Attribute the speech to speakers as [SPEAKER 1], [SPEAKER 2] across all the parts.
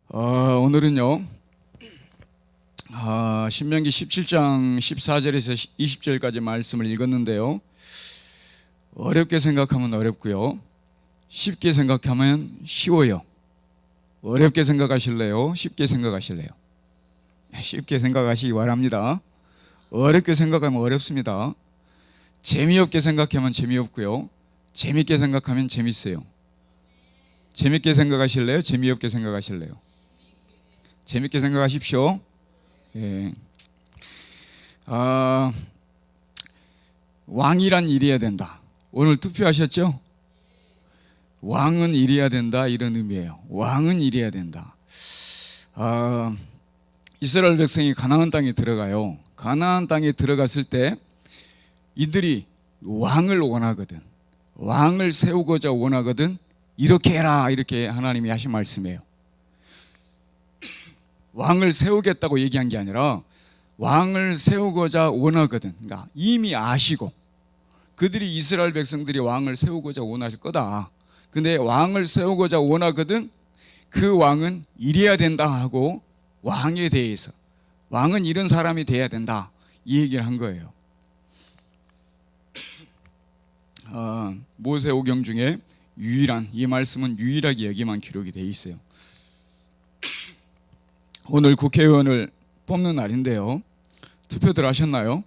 [SPEAKER 1] 오늘은요 신명기 17장 14절에서 20절까지 말씀을 읽었는데요, 어렵게 생각하면 어렵고요, 쉽게 생각하면 쉬워요. 어렵게 생각하실래요? 쉽게 생각하실래요? 쉽게 생각하시기 바랍니다. 어렵게 생각하면 어렵습니다. 재미없게 생각하면 재미없고요, 재밌게 생각하면 재밌어요. 재밌게 생각하실래요? 재미없게 생각하실래요? 재밌게 생각하십시오. 예. 왕이란 일해야 된다. 오늘 투표하셨죠? 왕은 일해야 된다, 이런 의미예요. 왕은 일해야 된다. 이스라엘 백성이 가나안 땅에 들어가요. 가나안 땅에 들어갔을 때 이들이 왕을 원하거든, 왕을 세우고자 원하거든, 이렇게 해라, 이렇게 하나님이 하신 말씀이에요. 왕을 세우겠다고 얘기한 게 아니라 왕을 세우고자 원하거든. 그러니까 이미 아시고 그들이, 이스라엘 백성들이 왕을 세우고자 원하실 거다. 근데 왕을 세우고자 원하거든, 그 왕은 이래야 된다 하고, 왕에 대해서 왕은 이런 사람이 돼야 된다, 이 얘기를 한 거예요. 모세오경 중에 유일한, 이 말씀은 유일하게 여기만 기록이 되어 있어요. 오늘 국회의원을 뽑는 날인데요, 투표들 하셨나요?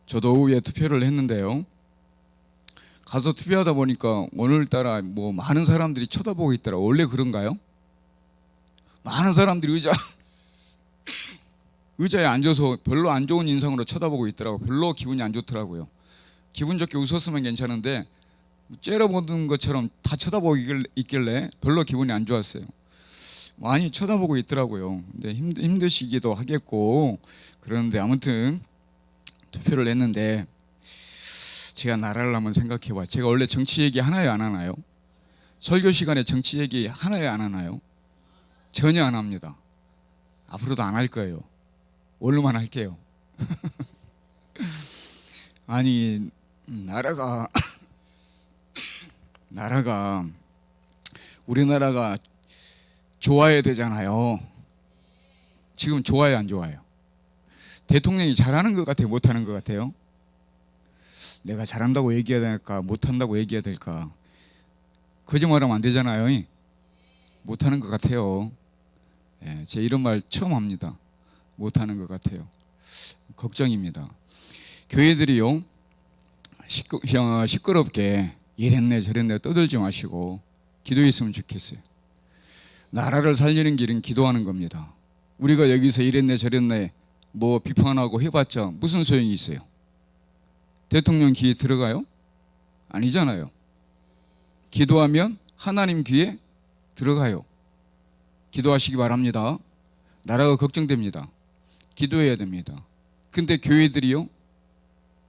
[SPEAKER 1] 저도 오후에 투표를 했는데요, 가서 투표하다 보니까 오늘따라 많은 사람들이 쳐다보고 있더라고요. 원래 그런가요? 많은 사람들이 의자에 앉아서 별로 안 좋은 인상으로 쳐다보고 있더라고요. 별로 기분이 안 좋더라고요. 기분 좋게 웃었으면 괜찮은데 째려보는 것처럼 다 쳐다보고 있길래 별로 기분이 안 좋았어요. 많이 쳐다보고 있더라고요. 근데 힘드시기도 하겠고, 그런데 아무튼 투표를 했는데, 제가 나라를 한번 생각해 봐요. 제가 원래 정치 얘기 하나요, 안 하나요? 설교 시간에 정치 얘기 하나요, 안 하나요? 전혀 안 합니다. 앞으로도 안 할 거예요. 오늘만 할게요. 아니, 우리나라가 좋아야 되잖아요. 지금 좋아요, 안 좋아요? 대통령이 잘하는 것 같아요, 못하는 것 같아요? 내가 잘한다고 얘기해야 될까, 못한다고 얘기해야 될까? 거짓말하면 안 되잖아요. 못하는 것 같아요. 예, 제 이런 말 처음 합니다. 못하는 것 같아요. 걱정입니다. 교회들이요, 시끄럽게 이랬네 저랬네 떠들지 마시고 기도했으면 좋겠어요. 나라를 살리는 길은 기도하는 겁니다. 우리가 여기서 이랬네 저랬네 비판하고 해봤자 무슨 소용이 있어요? 대통령 귀에 들어가요? 아니잖아요. 기도하면 하나님 귀에 들어가요. 기도하시기 바랍니다. 나라가 걱정됩니다. 기도해야 됩니다. 근데 교회들이요,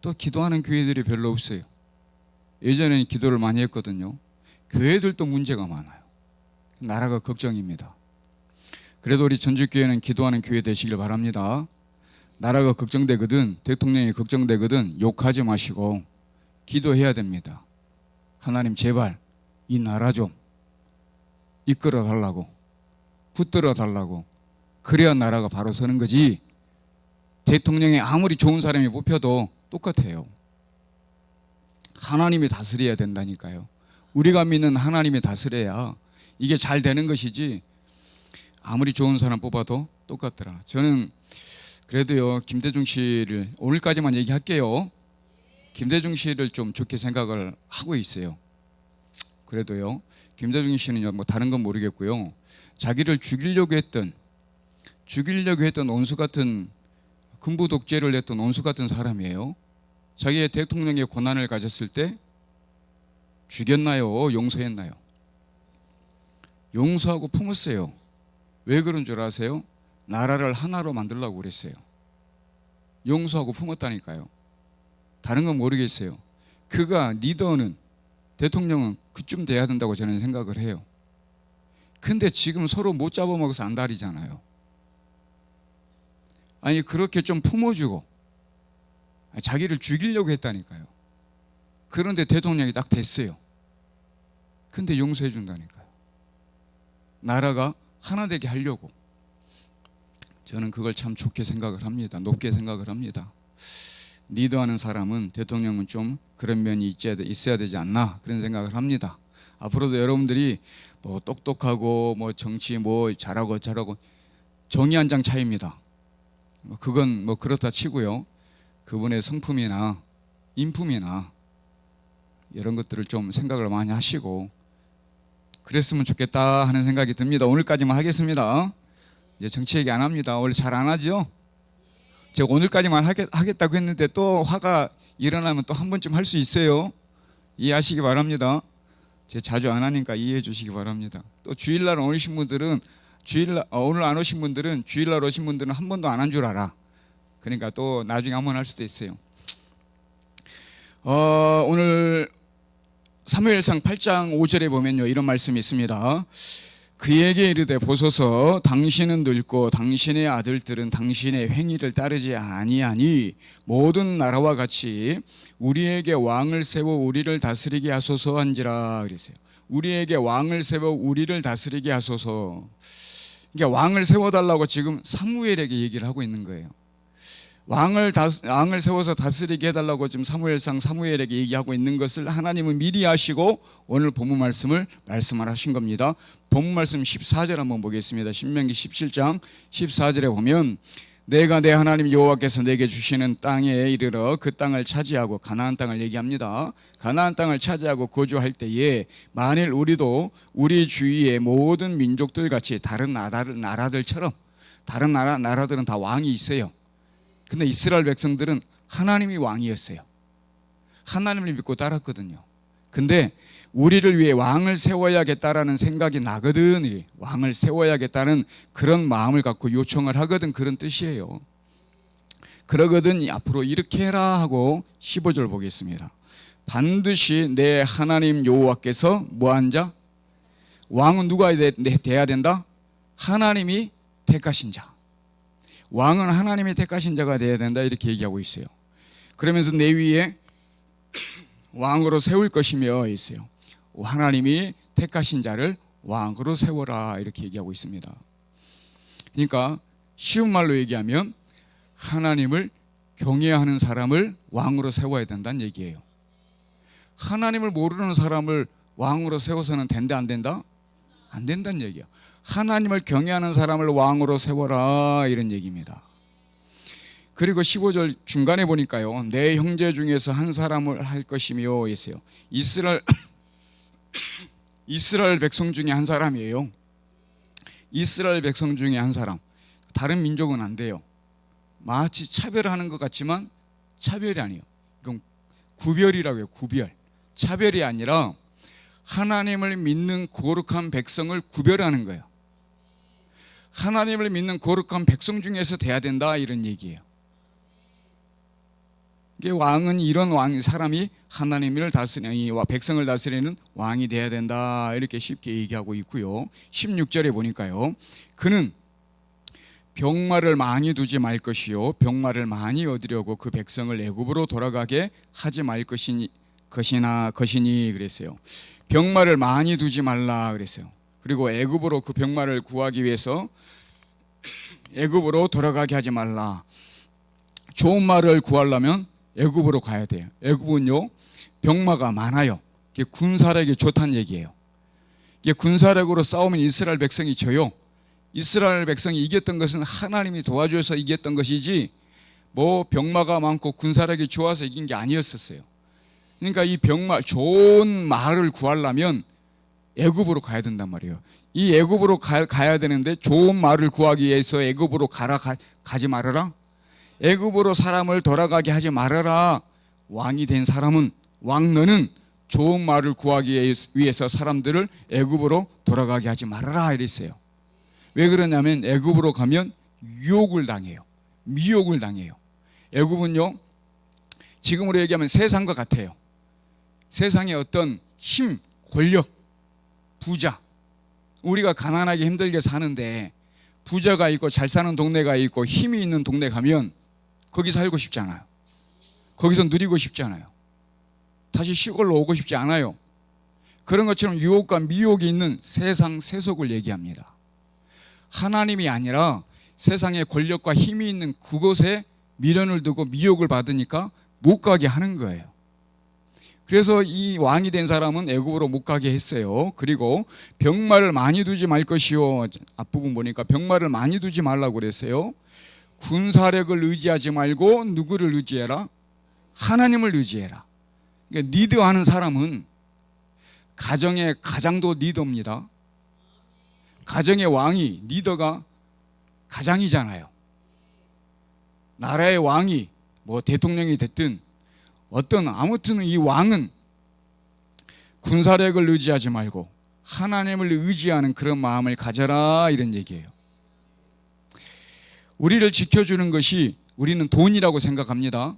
[SPEAKER 1] 또 기도하는 교회들이 별로 없어요. 예전에는 기도를 많이 했거든요. 교회들도 문제가 많아요. 나라가 걱정입니다. 그래도 우리 전주교회는 기도하는 교회 되시길 바랍니다. 나라가 걱정되거든, 대통령이 걱정되거든 욕하지 마시고 기도해야 됩니다. 하나님 제발 이 나라 좀 이끌어 달라고, 붙들어 달라고. 그래야 나라가 바로 서는 거지. 대통령이 아무리 좋은 사람이 뽑혀도 똑같아요. 하나님이 다스려야 된다니까요. 우리가 믿는 하나님이 다스려야 이게 잘 되는 것이지, 아무리 좋은 사람 뽑아도 똑같더라. 저는 그래도요, 김대중 씨를 오늘까지만 얘기할게요. 김대중 씨를 좀 좋게 생각을 하고 있어요. 그래도요, 김대중 씨는 다른 건 모르겠고요, 자기를 죽이려고 했던 원수 같은, 군부 독재를 했던 원수 같은 사람이에요. 자기의 대통령의 권한을 가졌을 때 죽였나요? 용서했나요? 용서하고 품었어요. 왜 그런 줄 아세요? 나라를 하나로 만들려고 그랬어요. 용서하고 품었다니까요. 다른 건 모르겠어요. 그가 리더는, 대통령은 그쯤 돼야 된다고 저는 생각을 해요. 근데 지금 서로 못 잡아먹어서 안달이잖아요. 아니, 그렇게 좀 품어주고, 자기를 죽이려고 했다니까요. 그런데 대통령이 딱 됐어요. 근데 용서해 준다니까요. 나라가 하나 되게 하려고. 저는 그걸 참 좋게 생각을 합니다. 높게 생각을 합니다. 리더하는 사람은, 대통령은 좀 그런 면이 있어야 되지 않나, 그런 생각을 합니다. 앞으로도 여러분들이 뭐 똑똑하고 뭐 정치 뭐 잘하고 정의 한 장 차이입니다. 그건 뭐 그렇다 치고요. 그분의 성품이나 인품이나 이런 것들을 좀 생각을 많이 하시고 그랬으면 좋겠다 하는 생각이 듭니다. 오늘까지만 하겠습니다. 이제 정치 얘기 안 합니다. 원래 잘 안 하죠? 제가 오늘까지만 하겠다고 했는데 또 화가 일어나면 또 한 번쯤 할 수 있어요. 이해하시기 바랍니다. 제가 자주 안 하니까 이해해 주시기 바랍니다. 또 주일날 오신 분들은 오늘 안 오신 분들은 주일날 오신 분들은 한 번도 안 한 줄 알아. 그러니까 또 나중에 한 번 할 수도 있어요. 오늘 사무엘상 8장 5절에 보면요, 이런 말씀이 있습니다. 그에게 이르되 보소서, 당신은 늙고 당신의 아들들은 당신의 행위를 따르지 아니하니 모든 나라와 같이 우리에게 왕을 세워 우리를 다스리게 하소서 한지라 그랬어요. 우리에게 왕을 세워 우리를 다스리게 하소서. 그러니까 왕을 세워달라고 지금 사무엘에게 얘기를 하고 있는 거예요. 왕을 세워서 다스리게 해달라고 지금 사무엘에게 얘기하고 있는 것을 하나님은 미리 하시고 오늘 본문 말씀을 하신 겁니다. 본문 말씀 14절 한번 보겠습니다. 신명기 17장 14절에 보면 내가 내 하나님 여호와께서 내게 주시는 땅에 이르러 그 땅을 차지하고, 가나안 땅을 얘기합니다. 가나안 땅을 차지하고 거주할 때에 만일 우리도 우리 주위의 모든 민족들 같이 다른 나라들처럼, 다른 나라들은 다 왕이 있어요. 근데 이스라엘 백성들은 하나님이 왕이었어요. 하나님을 믿고 따랐거든요. 근데 우리를 위해 왕을 세워야겠다라는 생각이 나거든. 왕을 세워야겠다는 그런 마음을 갖고 요청을 하거든. 그런 뜻이에요. 그러거든 앞으로 이렇게 해라 하고 15절 보겠습니다. 반드시 내 하나님 여호와께서 뭐한 자? 왕은 누가 돼야 된다? 하나님이 택하신 자. 왕은 하나님이 택하신 자가 돼야 된다, 이렇게 얘기하고 있어요. 그러면서 내 위에 왕으로 세울 것이며 있어요. 하나님이 택하신 자를 왕으로 세워라, 이렇게 얘기하고 있습니다. 그러니까 쉬운 말로 얘기하면 하나님을 경외하는 사람을 왕으로 세워야 된다는 얘기예요. 하나님을 모르는 사람을 왕으로 세워서는 된다, 안 된다? 안 된다는 얘기야. 하나님을 경외하는 사람을 왕으로 세워라, 이런 얘기입니다. 그리고 15절 중간에 보니까요, 내 형제 중에서 한 사람을 할 것이며 있어요. 이스라엘 백성 중에 한 사람이에요. 이스라엘 백성 중에 한 사람. 다른 민족은 안 돼요. 마치 차별하는 것 같지만 차별이 아니에요. 이건 구별이라고 해요. 구별. 차별이 아니라 하나님을 믿는 거룩한 백성을 구별하는 거예요. 하나님을 믿는 거룩한 백성 중에서 돼야 된다, 이런 얘기예요. 왕은 이런 사람이 하나님을 다스리는, 백성을 다스리는 왕이 돼야 된다, 이렇게 쉽게 얘기하고 있고요. 16절에 보니까요, 그는 병마를 많이 두지 말 것이요 병마를 많이 얻으려고 그 백성을 애굽으로 돌아가게 하지 말 것이니 그랬어요. 병마를 많이 두지 말라 그랬어요. 그리고 애굽으로 그 병마를 구하기 위해서 애굽으로 돌아가게 하지 말라. 좋은 말을 구하려면 애굽으로 가야 돼요. 애굽은요, 병마가 많아요. 이게 군사력이 좋다는 얘기예요. 이게 군사력으로 싸우면 이스라엘 백성이 져요. 이스라엘 백성이 이겼던 것은 하나님이 도와줘서 이겼던 것이지 뭐 병마가 많고 군사력이 좋아서 이긴 게 아니었었어요. 그러니까 이 좋은 말을 구하려면 애굽으로 가야 된단 말이에요. 이 애굽으로 가야 되는데 좋은 말을 구하기 위해서 애굽으로 가지 말아라. 애굽으로 사람을 돌아가게 하지 말아라. 왕이 된 사람은, 왕너는 좋은 말을 구하기 위해서 사람들을 애굽으로 돌아가게 하지 말아라, 이랬어요. 왜 그러냐면 애굽으로 가면 유혹을 당해요. 미혹을 당해요. 애굽은요, 지금으로 얘기하면 세상과 같아요. 세상의 어떤 힘, 권력, 부자. 우리가 가난하게 힘들게 사는데 부자가 있고 잘 사는 동네가 있고 힘이 있는 동네 가면 거기 살고 싶지 않아요. 거기서 누리고 싶지 않아요. 다시 시골로 오고 싶지 않아요. 그런 것처럼 유혹과 미혹이 있는 세상 세속을 얘기합니다. 하나님이 아니라 세상에 권력과 힘이 있는 그곳에 미련을 두고 미혹을 받으니까 못 가게 하는 거예요. 그래서 이 왕이 된 사람은 애굽으로 못 가게 했어요. 그리고 병마를 많이 두지 말 것이요. 앞부분 보니까 병마를 많이 두지 말라고 그랬어요. 군사력을 의지하지 말고 누구를 의지해라? 하나님을 의지해라. 그러니까 리더하는 사람은 가정의 가장도 리더입니다. 가정의 왕이 리더가 가장이잖아요. 나라의 왕이 뭐 대통령이 됐든 어떤 아무튼 이 왕은 군사력을 의지하지 말고 하나님을 의지하는 그런 마음을 가져라 이런 얘기예요. 우리를 지켜주는 것이 우리는 돈이라고 생각합니다.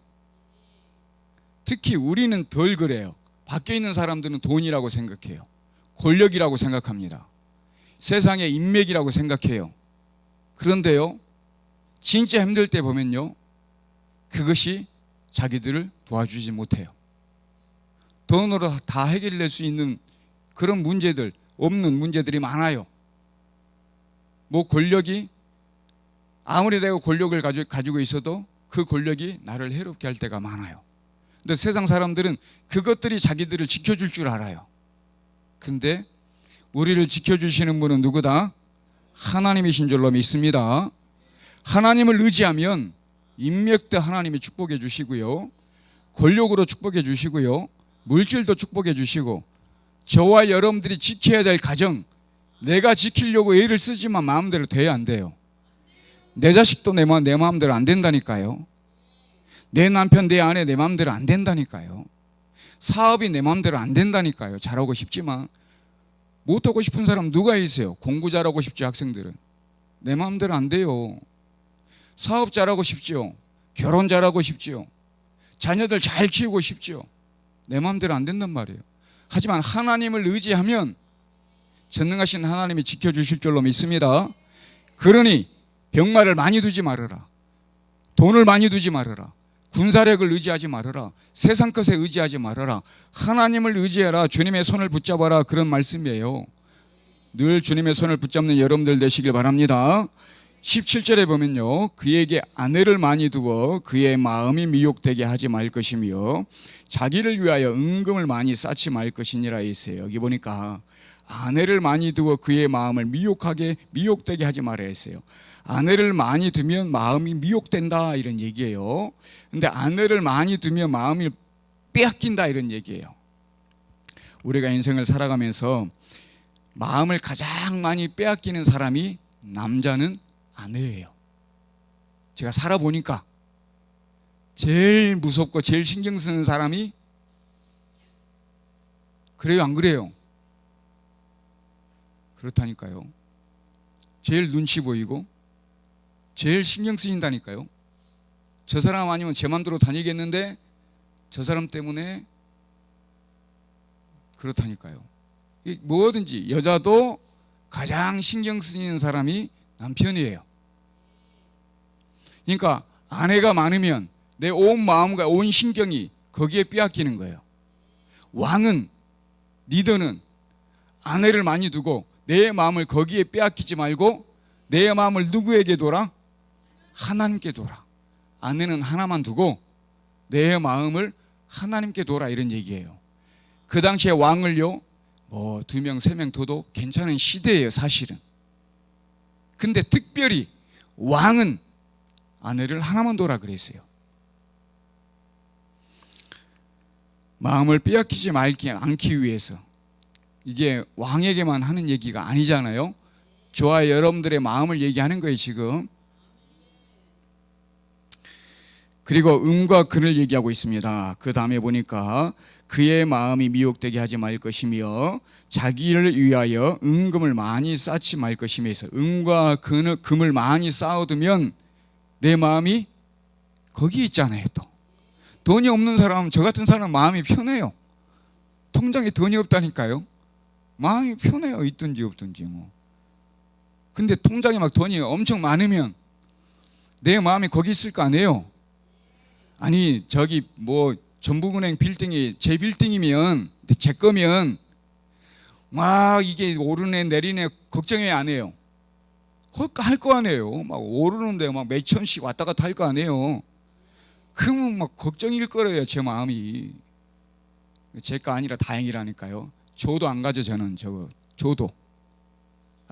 [SPEAKER 1] 특히 우리는 덜 그래요. 밖에 있는 사람들은 돈이라고 생각해요. 권력이라고 생각합니다. 세상의 인맥이라고 생각해요. 그런데요, 진짜 힘들 때 보면요, 그것이 자기들을 도와주지 못해요. 돈으로 다 해결될 수 있는 그런 문제들, 없는 문제들이 많아요. 뭐 권력이 아무리 내가 권력을 가지고 있어도 그 권력이 나를 해롭게 할 때가 많아요. 근데 세상 사람들은 그것들이 자기들을 지켜줄 줄 알아요. 근데 우리를 지켜주시는 분은 누구다? 하나님이신 줄로 믿습니다. 하나님을 의지하면 인맥도 하나님이 축복해 주시고요, 권력으로 축복해 주시고요, 물질도 축복해 주시고, 저와 여러분들이 지켜야 될 가정, 내가 지키려고 애를 쓰지만 마음대로 돼야 안 돼요. 내 자식도 내 마음대로 안 된다니까요. 내 남편, 내 아내 내 마음대로 안 된다니까요. 사업이 내 마음대로 안 된다니까요. 잘하고 싶지만. 못하고 싶은 사람 누가 있어요? 공부 잘하고 싶죠, 학생들은. 내 마음대로 안 돼요. 사업 잘하고 싶지요. 결혼 잘하고 싶지요. 자녀들 잘 키우고 싶지요. 내 마음대로 안 된단 말이에요. 하지만 하나님을 의지하면 전능하신 하나님이 지켜주실 줄로 믿습니다. 그러니 병마를 많이 두지 말아라. 돈을 많이 두지 말아라. 군사력을 의지하지 말아라. 세상 것에 의지하지 말아라. 하나님을 의지해라. 주님의 손을 붙잡아라. 그런 말씀이에요. 늘 주님의 손을 붙잡는 여러분들 되시길 바랍니다. 17절에 보면요, 그에게 아내를 많이 두어 그의 마음이 미혹되게 하지 말 것이며 자기를 위하여 은금을 많이 쌓지 말 것이니라 했어요. 여기 보니까 아내를 많이 두어 그의 마음을 미혹되게 하지 말아야 했어요. 아내를 많이 두면 마음이 미혹된다 이런 얘기예요. 근데 아내를 많이 두면 마음을 빼앗긴다 이런 얘기예요. 우리가 인생을 살아가면서 마음을 가장 많이 빼앗기는 사람이 남자는 아내예요. 제가 살아보니까 제일 무섭고 제일 신경 쓰는 사람이, 그래요 안 그래요? 그렇다니까요. 제일 눈치 보이고 제일 신경 쓰인다니까요. 저 사람 아니면 제 맘대로 다니겠는데 저 사람 때문에 그렇다니까요. 뭐든지 여자도 가장 신경 쓰이는 사람이 남편이에요. 그러니까 아내가 많으면 내 온 마음과 온 신경이 거기에 빼앗기는 거예요. 왕은, 리더는 아내를 많이 두고 내 마음을 거기에 빼앗기지 말고 내 마음을 누구에게 둬라? 하나님께 둬라. 아내는 하나만 두고 내 마음을 하나님께 둬라 이런 얘기예요. 그 당시에 왕을요, 뭐 2명, 3명 둬도 괜찮은 시대예요, 사실은. 근데 특별히 왕은 아내를 하나만 둬라 그랬어요. 마음을 빼앗기지 않기 위해서. 이게 왕에게만 하는 얘기가 아니잖아요. 저와 여러분들의 마음을 얘기하는 거예요, 지금. 그리고 음과 근을 얘기하고 있습니다. 그 다음에 보니까 그의 마음이 미혹되게 하지 말 것이며 자기를 위하여 은금을 많이 쌓지 말 것이며 해서 은과 금을 많이 쌓아두면 내 마음이 거기 있잖아요. 또 돈이 없는 사람, 저 같은 사람 마음이 편해요. 통장에 돈이 없다니까요. 마음이 편해요. 있든지 없든지 뭐. 근데 통장에 막 돈이 엄청 많으면 내 마음이 거기 있을 거 아니에요. 아니 저기 뭐 전북은행 빌딩이 제 빌딩이면, 제 거면 막 이게 오르네 내리네 걱정해 안 해요? 할 거 아니에요. 막 오르는데 막 몇 천씩 왔다 갔다 할 거 아니에요. 그러면 막 걱정일 거예요. 제 마음이. 제 거 아니라 다행이라니까요. 조도 안 가죠. 저는 저거 조도.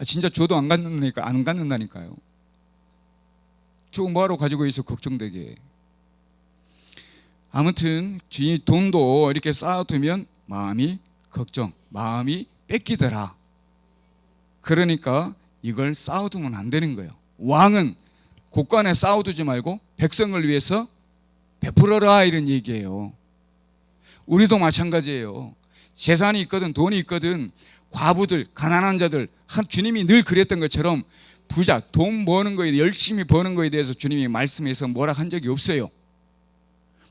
[SPEAKER 1] 진짜 조도 안 갖는다니까요. 저 뭐하러 가지고 있어 걱정되게. 아무튼 돈도 이렇게 쌓아두면 마음이 걱정, 마음이 뺏기더라. 그러니까 이걸 쌓아두면 안 되는 거예요. 왕은 곳간에 쌓아두지 말고 백성을 위해서 베풀어라 이런 얘기예요. 우리도 마찬가지예요. 재산이 있거든 돈이 있거든 과부들 가난한 자들 주님이 늘 그랬던 것처럼 부자 돈 버는 거에 열심히 버는 거에 대해서 주님이 말씀해서 뭐라 한 적이 없어요.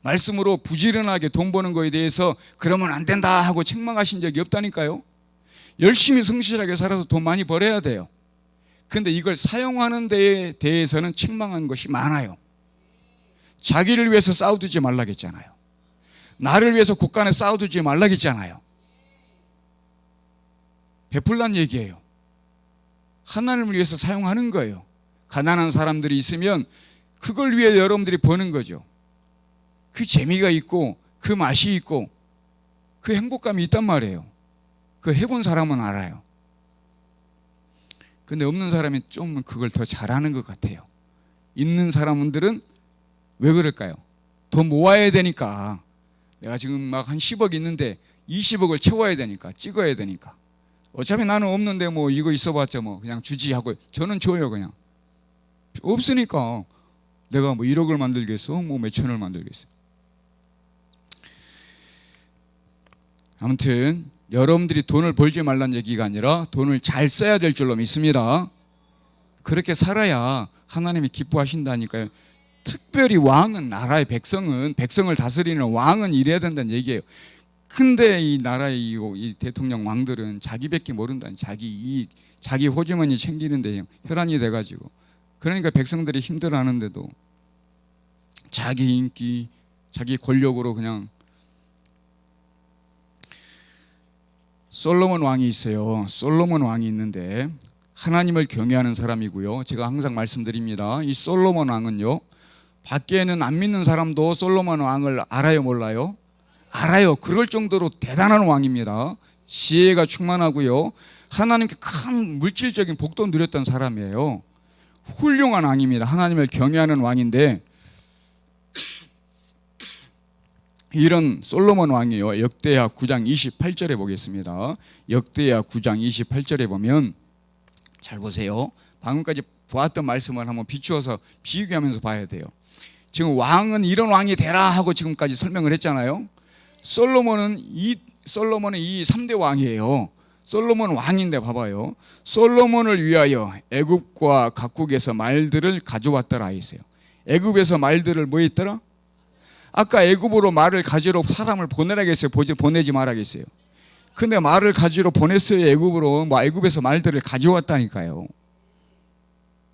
[SPEAKER 1] 말씀으로 부지런하게 돈 버는 거에 대해서 그러면 안 된다 하고 책망하신 적이 없다니까요. 열심히 성실하게 살아서 돈 많이 벌어야 돼요. 그런데 이걸 사용하는 데에 대해서는 책망한 것이 많아요. 자기를 위해서 싸우두지 말라겠잖아요. 나를 위해서 곳간에 싸우두지 말라겠잖아요. 베풀란 얘기예요. 하나님을 위해서 사용하는 거예요. 가난한 사람들이 있으면 그걸 위해 여러분들이 버는 거죠. 그 재미가 있고 그 맛이 있고 그 행복감이 있단 말이에요. 그 해본 사람은 알아요. 근데 없는 사람이 좀 그걸 더 잘하는 것 같아요. 있는 사람들은 왜 그럴까요? 더 모아야 되니까. 내가 지금 막 한 10억 있는데 20억을 채워야 되니까, 찍어야 되니까. 어차피 나는 없는데 뭐 이거 있어봤자 뭐 그냥 주지 하고 저는 줘요 그냥. 없으니까 내가 뭐 1억을 만들겠어? 뭐 몇천을 만들겠어? 아무튼 여러분들이 돈을 벌지 말란 얘기가 아니라 돈을 잘 써야 될 줄로 믿습니다. 그렇게 살아야 하나님이 기뻐하신다니까요. 특별히 왕은 나라의 백성을 다스리는 왕은 이래야 된다는 얘기예요. 근데 이 나라의 이 대통령 왕들은 자기밖에 모른다니 자기 호주머니 챙기는데 혈안이 돼가지고 그러니까 백성들이 힘들어하는데도 자기 인기, 자기 권력으로 그냥. 솔로몬 왕이 있어요. 솔로몬 왕이 있는데 하나님을 경외하는 사람이고요. 제가 항상 말씀드립니다. 이 솔로몬 왕은요. 밖에는 안 믿는 사람도 솔로몬 왕을 알아요, 몰라요? 알아요. 그럴 정도로 대단한 왕입니다. 지혜가 충만하고요. 하나님께 큰 물질적인 복도 누렸던 사람이에요. 훌륭한 왕입니다. 하나님을 경외하는 왕인데 이런 솔로몬 왕이요. 역대하 9장 28절에 보겠습니다. 역대하 9장 28절에 보면 잘 보세요. 방금까지 보았던 말씀을 한번 비추어서 비교하면서 봐야 돼요. 지금 왕은 이런 왕이 되라 하고 지금까지 설명을 했잖아요. 솔로몬은 이 3대 왕이에요. 솔로몬 왕인데 봐봐요. 솔로몬을 위하여 애굽과 각국에서 말들을 가져왔더라 했어요. 애굽에서 말들을 뭐 했더라? 아까 애굽으로 말을 가지러 사람을 보내라겠어요? 보내지 말라겠어요? 근데 말을 가지러 보냈어요. 애굽으로. 애굽에서 말들을 가져왔다니까요.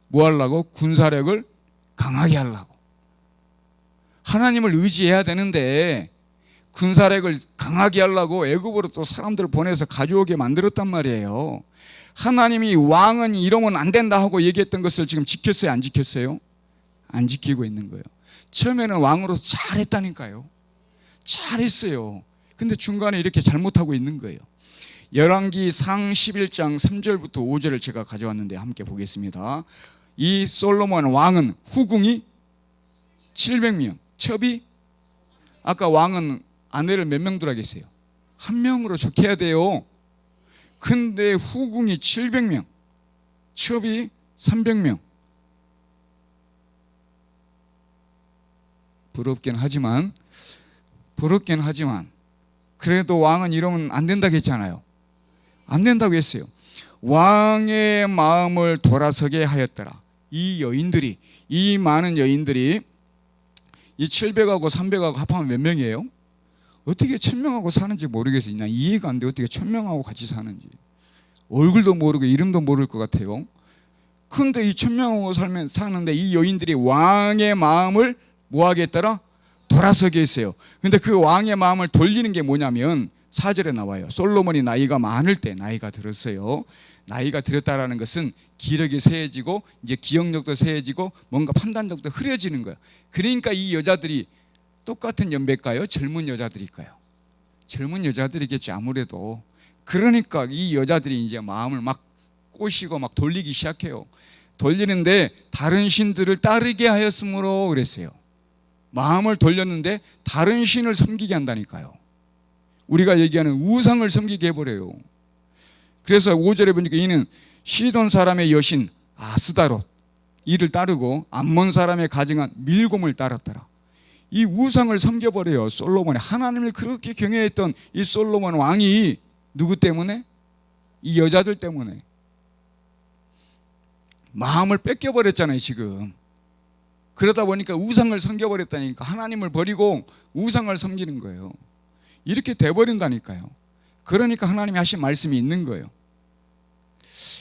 [SPEAKER 1] 뭐 하려고? 군사력을 강하게 하려고. 하나님을 의지해야 되는데 군사력을 강하게 하려고 애굽으로 또 사람들을 보내서 가져오게 만들었단 말이에요. 하나님이 왕은 이러면 안 된다 하고 얘기했던 것을 지금 지켰어요? 안 지켰어요? 안 지키고 있는 거예요. 처음에는 왕으로서 잘했다니까요. 잘했어요. 근데 중간에 이렇게 잘못하고 있는 거예요. 열왕기 상 11장 3절부터 5절을 제가 가져왔는데 함께 보겠습니다. 이 솔로몬 왕은 후궁이 700명, 첩이 아까 왕은 아내를 몇 명 두라겠어요? 한 명으로 적해야 돼요. 근데 후궁이 700명, 첩이 300명. 부럽긴 하지만 그래도 왕은 이러면 안 된다고 했잖아요. 안 된다고 했어요. 왕의 마음을 돌아서게 하였더라. 이 많은 여인들이 이 700하고 300하고 합하면 몇 명이에요? 어떻게 1000명하고 사는지 모르겠어요. 그냥 이해가 안 돼. 어떻게 1000명하고 같이 사는지. 얼굴도 모르고 이름도 모를 것 같아요. 근데 이 1000명하고 사는데 이 여인들이 왕의 마음을 뭐 하겠더라? 돌아서게 했어요. 근데 그 왕의 마음을 돌리는 게 뭐냐면 4절에 나와요. 솔로몬이 나이가 많을 때 나이가 들었어요. 나이가 들었다라는 것은 기력이 세해지고 이제 기억력도 세해지고 뭔가 판단력도 흐려지는 거예요. 그러니까 이 여자들이 똑같은 연배일까요? 젊은 여자들일까요? 젊은 여자들이겠죠, 아무래도. 그러니까 이 여자들이 이제 마음을 막 꼬시고 막 돌리기 시작해요. 돌리는데 다른 신들을 따르게 하였으므로 그랬어요. 마음을 돌렸는데 다른 신을 섬기게 한다니까요. 우리가 얘기하는 우상을 섬기게 해버려요. 그래서 5절에 보니까 이는 시돈 사람의 여신 아스다롯 이를 따르고 암몬 사람의 가증한 밀곰을 따랐더라. 이 우상을 섬겨버려요. 솔로몬이 하나님을 그렇게 경외했던 이 솔로몬 왕이 누구 때문에? 이 여자들 때문에 마음을 뺏겨버렸잖아요 지금. 그러다 보니까 우상을 섬겨버렸다니까. 하나님을 버리고 우상을 섬기는 거예요. 이렇게 돼버린다니까요. 그러니까 하나님이 하신 말씀이 있는 거예요.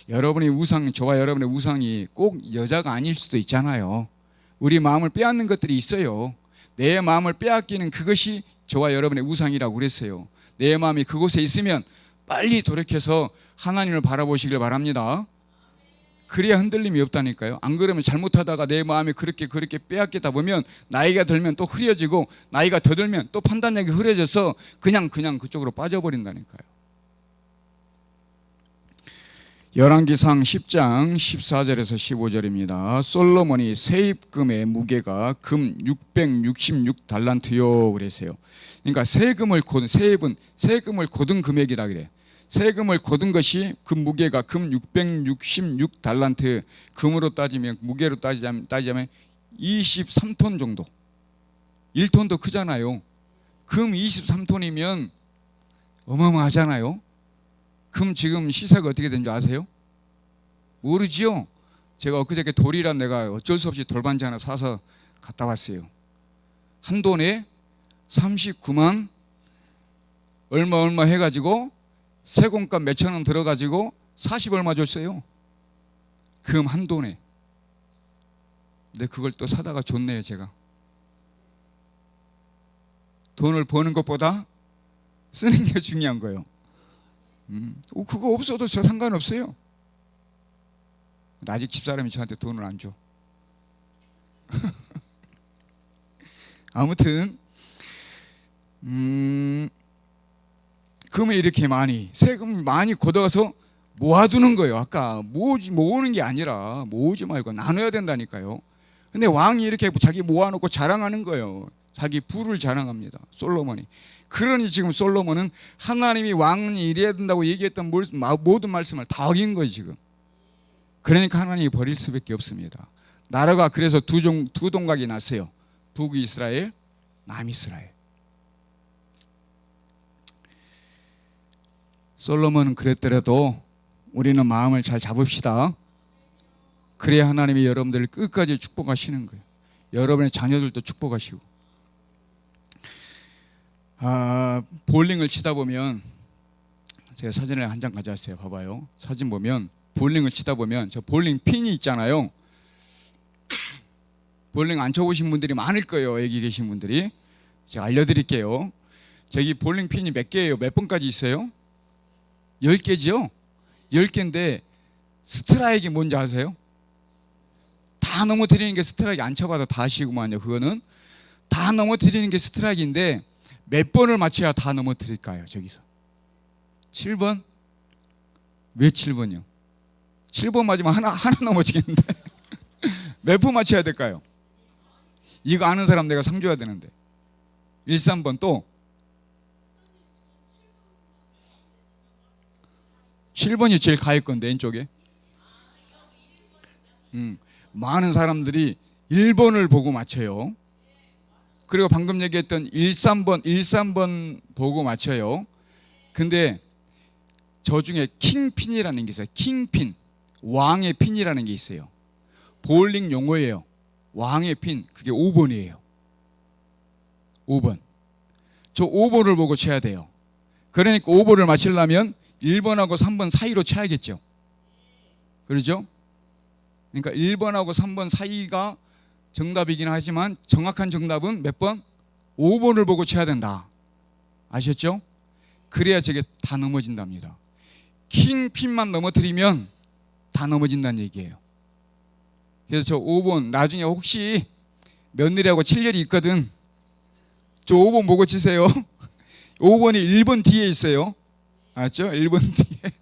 [SPEAKER 1] 여러분의 우상, 저와 여러분의 우상이 꼭 여자가 아닐 수도 있잖아요. 우리 마음을 빼앗는 것들이 있어요. 내 마음을 빼앗기는 그것이 저와 여러분의 우상이라고 그랬어요. 내 마음이 그곳에 있으면 빨리 돌이켜서 하나님을 바라보시길 바랍니다. 그래야 흔들림이 없다니까요. 안 그러면 잘못하다가 내 마음이 그렇게 빼앗기다 보면 나이가 들면 또 흐려지고 나이가 더 들면 또 판단력이 흐려져서 그냥 그쪽으로 빠져버린다니까요. 열왕기상 10장 14절에서 15절입니다. 솔로몬이 세입금의 무게가 금 666달란트요 그랬어요. 그러니까 세금을 거둔 금액이다 그래. 세금을 거둔 것이 그 무게가 금 666달란트, 금으로 따지면 무게로 따지자면 23톤 정도. 1톤도 크잖아요. 금 23톤이면 어마어마하잖아요. 금 지금 시세가 어떻게 되는지 아세요? 모르지요? 제가 엊그저께 돌이란 내가 어쩔 수 없이 돌반지 하나 사서 갔다 왔어요. 한 돈에 39만 얼마 해가지고 세공값 몇천 원 들어가지고 40 얼마 줬어요. 금 한 돈에. 근데 그걸 또 사다가 줬네요 제가. 돈을 버는 것보다 쓰는 게 중요한 거예요. 그거 없어도 저 상관없어요. 아직 집사람이 저한테 돈을 안 줘. 아무튼 금을 이렇게 많이 세금을 많이 걷어가서 모아두는 거예요. 아까 모으는 게 아니라 모으지 말고 나눠야 된다니까요. 근데 왕이 이렇게 자기 모아놓고 자랑하는 거예요. 자기 부를 자랑합니다. 솔로몬이. 그러니 지금 솔로몬은 하나님이 왕이 이래야 된다고 얘기했던 모든 말씀을 다 어긴 거예요 지금. 그러니까 하나님이 버릴 수밖에 없습니다. 나라가 그래서 두 동각이 났어요. 북이스라엘, 남이스라엘. 솔로몬은 그랬더라도 우리는 마음을 잘 잡읍시다. 그래야 하나님이 여러분들을 끝까지 축복하시는 거예요. 여러분의 자녀들도 축복하시고. 볼링을 치다 보면 제가 사진을 한 장 가져왔어요. 봐봐요. 사진 보면 볼링을 치다 보면 저 볼링 핀이 있잖아요. 볼링 안 쳐보신 분들이 많을 거예요. 여기 계신 분들이. 제가 알려드릴게요. 저기 볼링 핀이 몇 개예요? 몇 번까지 있어요? 10개지요? 10개인데 스트라이크가 뭔지 아세요? 다 넘어뜨리는 게 스트라이크. 안 쳐봐도 다 아시구만요. 그거는 다 넘어뜨리는 게 스트라이크인데 몇 번을 맞춰야 다 넘어뜨릴까요? 저기서 7번? 왜 7번이요? 7번 맞으면 하나 넘어지겠는데 몇 번 맞춰야 될까요? 이거 아는 사람 내가 상 줘야 되는데. 1, 3번 또 7번이 제일 가일 건데 왼쪽에. 많은 사람들이 1번을 보고 맞춰요. 그리고 방금 얘기했던 1, 3번 보고 맞춰요. 근데 저 중에 킹핀이라는 게 있어요. 킹핀, 왕의 핀이라는 게 있어요. 볼링 용어예요. 왕의 핀, 그게 5번이에요. 5번. 저 5번을 보고 쳐야 돼요. 그러니까 5번을 맞추려면 1번하고 3번 사이로 쳐야겠죠. 그렇죠? 그러니까 1번하고 3번 사이가 정답이긴 하지만 정확한 정답은 몇 번? 5번을 보고 쳐야 된다. 아셨죠? 그래야 저게 다 넘어진답니다. 킹핀만 넘어뜨리면 다 넘어진다는 얘기예요. 그래서 저 5번 나중에 혹시 며느리하고 7열이 있거든, 저 5번 보고 치세요. 5번이 1번 뒤에 있어요. 알았죠? 1번 뒤에.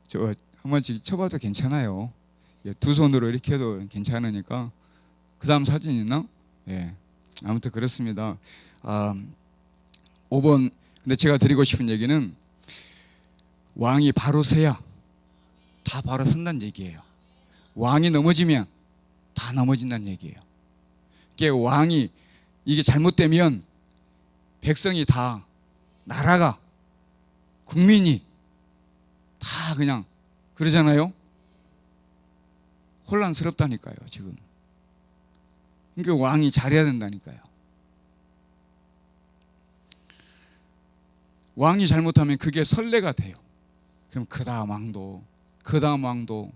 [SPEAKER 1] 저 한 번씩 쳐봐도 괜찮아요. 두 손으로 이렇게 해도 괜찮으니까. 그 다음 사진 있나? 예. 아무튼 그렇습니다. 5번. 근데 제가 드리고 싶은 얘기는 왕이 바로 서야 다 바로 선다는 얘기예요. 왕이 넘어지면 다 넘어진다는 얘기예요. 이게 왕이 이게 잘못되면 백성이 다, 나라가, 국민이 다 그냥 그러잖아요. 혼란스럽다니까요, 지금. 그러니까 왕이 잘해야 된다니까요. 왕이 잘못하면 그게 선례가 돼요. 그럼 그 다음 왕도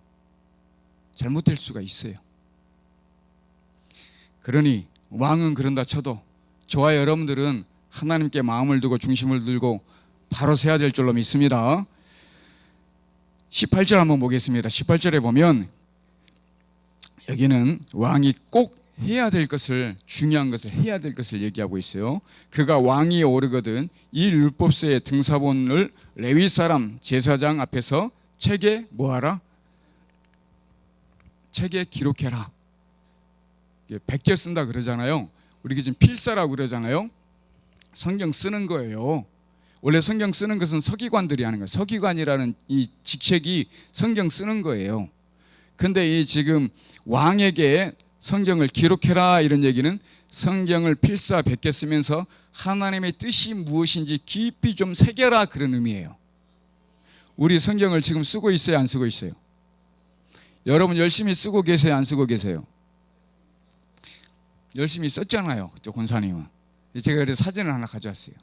[SPEAKER 1] 잘못될 수가 있어요. 그러니 왕은 그런다 쳐도 저와 여러분들은 하나님께 마음을 두고 중심을 들고 바로 서야 될 줄로 믿습니다. 18절 한번 보겠습니다. 18절에 보면 여기는 왕이 꼭 해야 될 것을, 중요한 것을 해야 될 것을 얘기하고 있어요. 그가 왕위에 오르거든 이 율법서의 등사본을 레위 사람 제사장 앞에서 책에 뭐하라? 책에 기록해라. 베껴 쓴다 그러잖아요. 우리가 지금 필사라고 그러잖아요. 성경 쓰는 거예요. 원래 성경 쓰는 것은 서기관들이 하는 거예요. 서기관이라는 이 직책이 성경 쓰는 거예요. 근데 이 지금 왕에게 성경을 기록해라 이런 얘기는 성경을 필사 베껴 쓰면서 하나님의 뜻이 무엇인지 깊이 좀 새겨라 그런 의미예요. 우리 성경을 지금 쓰고 있어요, 안 쓰고 있어요? 여러분 열심히 쓰고 계세요, 안 쓰고 계세요? 열심히 썼잖아요, 그쪽 권사님은. 제가 그래서 사진을 하나 가져왔어요.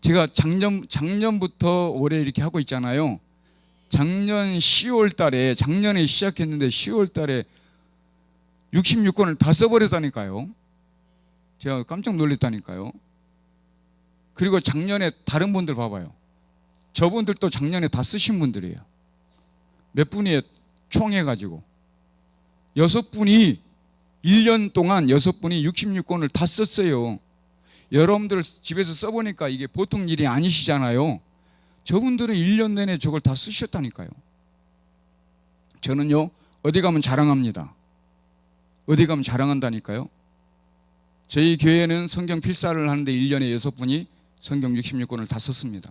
[SPEAKER 1] 제가 작년부터 올해 이렇게 하고 있잖아요. 작년 10월 달에, 작년에 시작했는데 10월 달에 66권을 다 써버렸다니까요. 제가 깜짝 놀랐다니까요. 그리고 작년에 다른 분들 봐봐요. 저분들도 작년에 다 쓰신 분들이에요. 몇 분이 총 해가지고 6분이 1년 동안 6분이 66권을 다 썼어요. 여러분들 집에서 써보니까 이게 보통 일이 아니시잖아요. 저분들은 1년 내내 저걸 다 쓰셨다니까요. 저는요, 어디 가면 자랑합니다. 어디 가면 자랑한다니까요. 저희 교회는 성경 필사를 하는데 1년에 6분이 성경 66권을 다 썼습니다.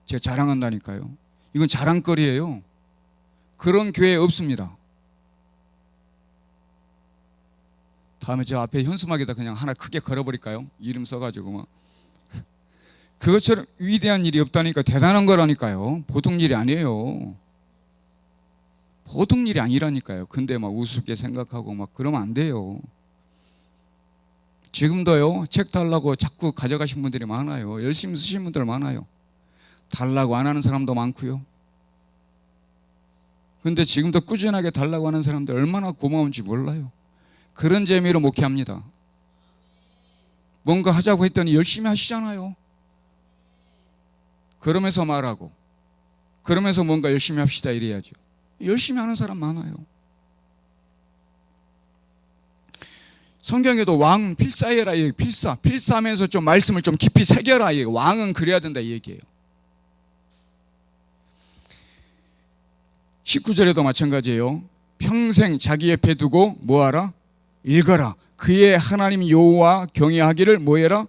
[SPEAKER 1] 제가 자랑한다니까요. 이건 자랑거리예요. 그런 교회 없습니다. 다음에 저 앞에 현수막에다 그냥 하나 크게 걸어버릴까요? 이름 써가지고 막. 그것처럼 위대한 일이 없다니까 대단한 거라니까요. 보통 일이 아니에요. 보통 일이 아니라니까요. 근데 막 우습게 생각하고 막 그러면 안 돼요. 지금도요, 책 달라고 자꾸 가져가신 분들이 많아요. 열심히 쓰신 분들 많아요. 달라고 안 하는 사람도 많고요. 근데 지금도 꾸준하게 달라고 하는 사람들 얼마나 고마운지 몰라요. 그런 재미로 목회합니다. 뭔가 하자고 했더니 열심히 하시잖아요. 그러면서 말하고, 그러면서 뭔가 열심히 합시다 이래야죠. 열심히 하는 사람 많아요. 성경에도 왕 필사해라, 필사하면서 좀 말씀을 좀 깊이 새겨라. 왕은 그래야 된다 이 얘기예요. 19절에도 마찬가지예요. 평생 자기 옆에 두고 뭐하라? 읽어라. 그의 하나님 여호와 경외하기를 뭐해라?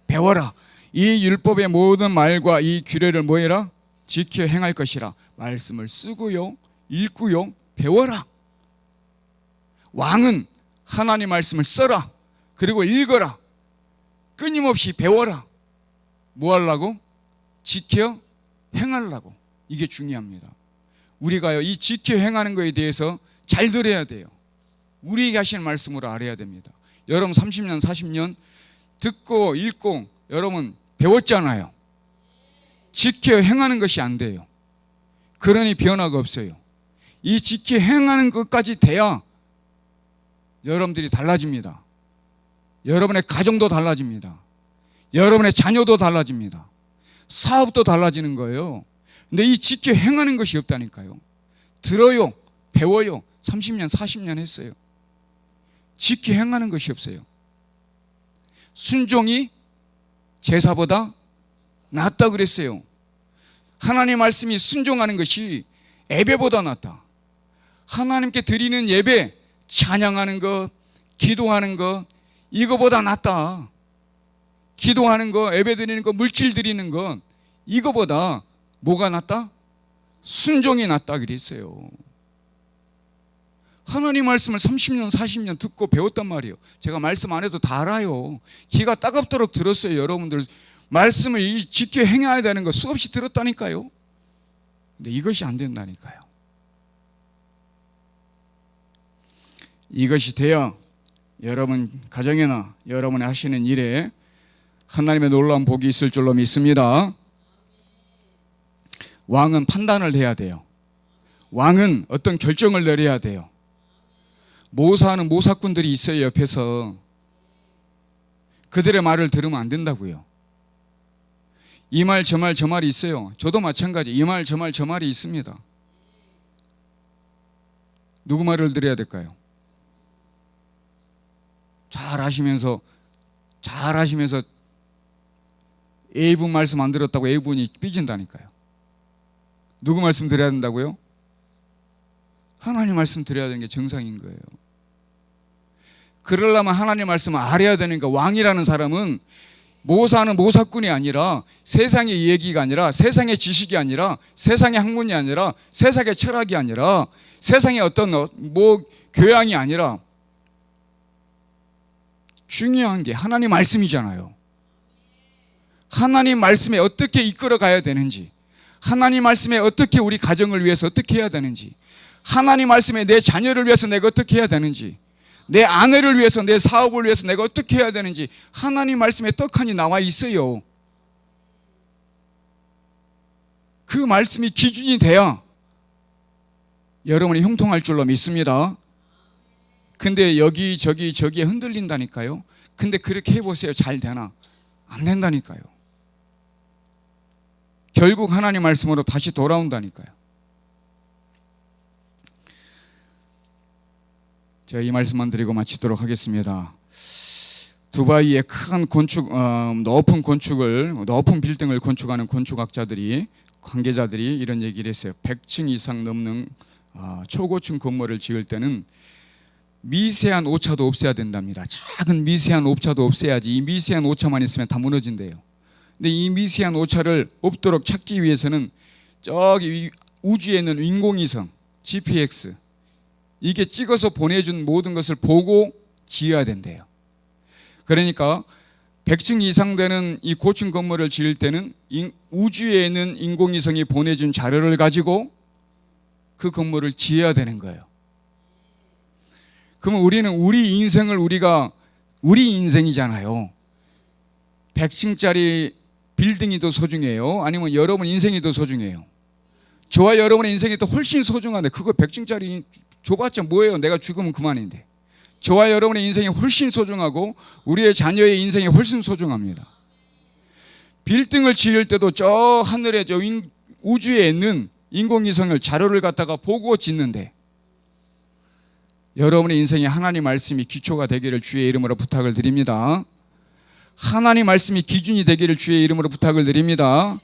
[SPEAKER 1] 배워라. 이 율법의 모든 말과 이 규례를 뭐해라? 지켜 행할 것이라. 말씀을 쓰고요, 읽고요, 배워라. 왕은 하나님 말씀을 써라. 그리고 읽어라. 끊임없이 배워라. 뭐 하려고? 지켜 행하려고. 이게 중요합니다. 우리가요, 이 지켜 행하는 거에 대해서 잘 들어야 돼요. 우리에게 하시는 말씀으로 알아야 됩니다. 여러분 30년 40년 듣고 읽고 여러분 배웠잖아요. 지켜 행하는 것이 안 돼요. 그러니 변화가 없어요. 이 지켜 행하는 것까지 돼야 여러분들이 달라집니다. 여러분의 가정도 달라집니다. 여러분의 자녀도 달라집니다. 사업도 달라지는 거예요. 근데 이 지켜 행하는 것이 없다니까요. 들어요, 배워요. 30년, 40년 했어요. 지켜 행하는 것이 없어요. 순종이 제사보다 낫다 그랬어요. 하나님 말씀이 순종하는 것이 예배보다 낫다. 하나님께 드리는 예배, 찬양하는 것, 기도하는 것, 이거보다 낫다. 기도하는 거, 예배 드리는 거, 물질 드리는 것, 이거보다 뭐가 낫다? 순종이 낫다 그랬어요. 하나님 말씀을 30년, 40년 듣고 배웠단 말이에요. 제가 말씀 안 해도 다 알아요. 귀가 따갑도록 들었어요. 여러분들 말씀을 지켜 행해야 되는 거 수없이 들었다니까요. 근데 이것이 안 된다니까요. 이것이 돼야 여러분 가정이나 여러분이 하시는 일에 하나님의 놀라운 복이 있을 줄로 믿습니다. 왕은 판단을 해야 돼요. 왕은 어떤 결정을 내려야 돼요. 모사하는 모사꾼들이 있어요. 옆에서. 그들의 말을 들으면 안 된다고요. 이 말 저 말 저 말이 있어요. 저도 마찬가지. 이 말 저 말 저 말이 있습니다. 누구 말을 들어야 될까요? 잘 하시면서 A분 말씀 안 들었다고 A분이 삐진다니까요. 누구 말씀 드려야 된다고요? 하나님 말씀 드려야 되는 게 정상인 거예요. 그러려면 하나님 말씀을 알아야 되니까 왕이라는 사람은 모사는 모사꾼이 아니라 세상의 얘기가 아니라 세상의 지식이 아니라 세상의 학문이 아니라 세상의 철학이 아니라 세상의 어떤 교양이 아니라 중요한 게 하나님 말씀이잖아요. 하나님 말씀에 어떻게 이끌어 가야 되는지, 하나님 말씀에 어떻게 우리 가정을 위해서 어떻게 해야 되는지, 하나님 말씀에 내 자녀를 위해서 내가 어떻게 해야 되는지, 내 아내를 위해서 내 사업을 위해서 내가 어떻게 해야 되는지 하나님 말씀에 떡하니 나와 있어요. 그 말씀이 기준이 돼야 여러분이 형통할 줄로 믿습니다. 근데 여기저기에 흔들린다니까요. 근데 그렇게 해보세요. 잘 되나? 안 된다니까요. 결국 하나님 말씀으로 다시 돌아온다니까요. 제가 이 말씀만 드리고 마치도록 하겠습니다. 두바이의 큰 높은 빌딩을 건축하는 건축학자들이, 관계자들이 이런 얘기를 했어요. 100층 이상 넘는 초고층 건물을 지을 때는 미세한 오차도 없애야 된답니다. 작은 미세한 오차도 없애야지. 이 미세한 오차만 있으면 다 무너진대요. 근데 이 미세한 오차를 없도록 찾기 위해서는 저기 우주에 있는 인공위성 GPX, 이게 찍어서 보내준 모든 것을 보고 지어야 된대요. 그러니까 100층 이상 되는 이 고층 건물을 지을 때는 우주에 있는 인공위성이 보내준 자료를 가지고 그 건물을 지어야 되는 거예요. 그러면 우리는 우리 인생이잖아요. 100층짜리 빌딩이 더 소중해요? 아니면 여러분 인생이 더 소중해요? 저와 여러분의 인생이 더 훨씬 소중한데 그거 100층짜리 줘봤자 뭐예요? 내가 죽으면 그만인데. 저와 여러분의 인생이 훨씬 소중하고 우리의 자녀의 인생이 훨씬 소중합니다. 빌딩을 지을 때도 저 하늘에 저 우주에 있는 인공위성을 자료를 갖다가 보고 짓는데, 여러분의 인생에 하나님 말씀이 기초가 되기를 주의 이름으로 부탁을 드립니다. 하나님 말씀이 기준이 되기를 주의 이름으로 부탁을 드립니다.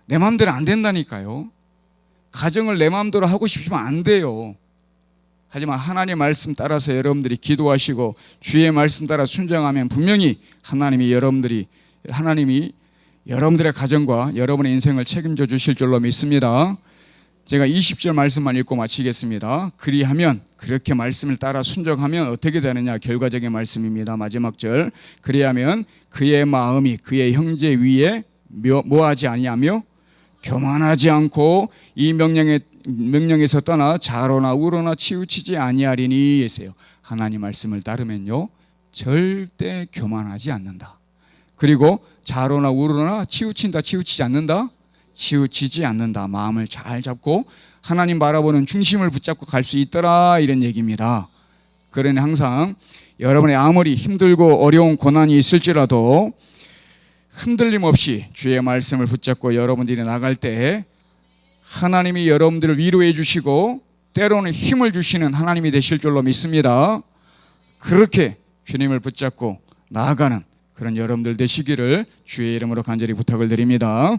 [SPEAKER 1] 내 마음대로 안 된다니까요. 가정을 내 마음대로 하고 싶으면 안 돼요. 하지만 하나님 말씀 따라서 여러분들이 기도하시고 주의 말씀 따라 순종하면 분명히 하나님이 여러분들의 가정과 여러분의 인생을 책임져 주실 줄로 믿습니다. 제가 20절 말씀만 읽고 마치겠습니다. 그리하면, 그렇게 말씀을 따라 순종하면 어떻게 되느냐, 결과적인 말씀입니다. 마지막 절. 그리하면 그의 마음이 그의 형제 위에 뭐하지 아니하며 교만하지 않고 이 명령에서 떠나 좌로나 우로나 치우치지 아니하리니 했어요. 하나님 말씀을 따르면요 절대 교만하지 않는다. 그리고 좌로나 우로나 치우친다, 치우치지 않는다, 치우치지 않는다. 마음을 잘 잡고 하나님 바라보는 중심을 붙잡고 갈 수 있더라, 이런 얘기입니다. 그러니 항상 여러분이 아무리 힘들고 어려운 고난이 있을지라도 흔들림 없이 주의 말씀을 붙잡고 여러분들이 나갈 때 하나님이 여러분들을 위로해 주시고 때로는 힘을 주시는 하나님이 되실 줄로 믿습니다. 그렇게 주님을 붙잡고 나아가는 그런 여러분들 되시기를 주의 이름으로 간절히 부탁을 드립니다.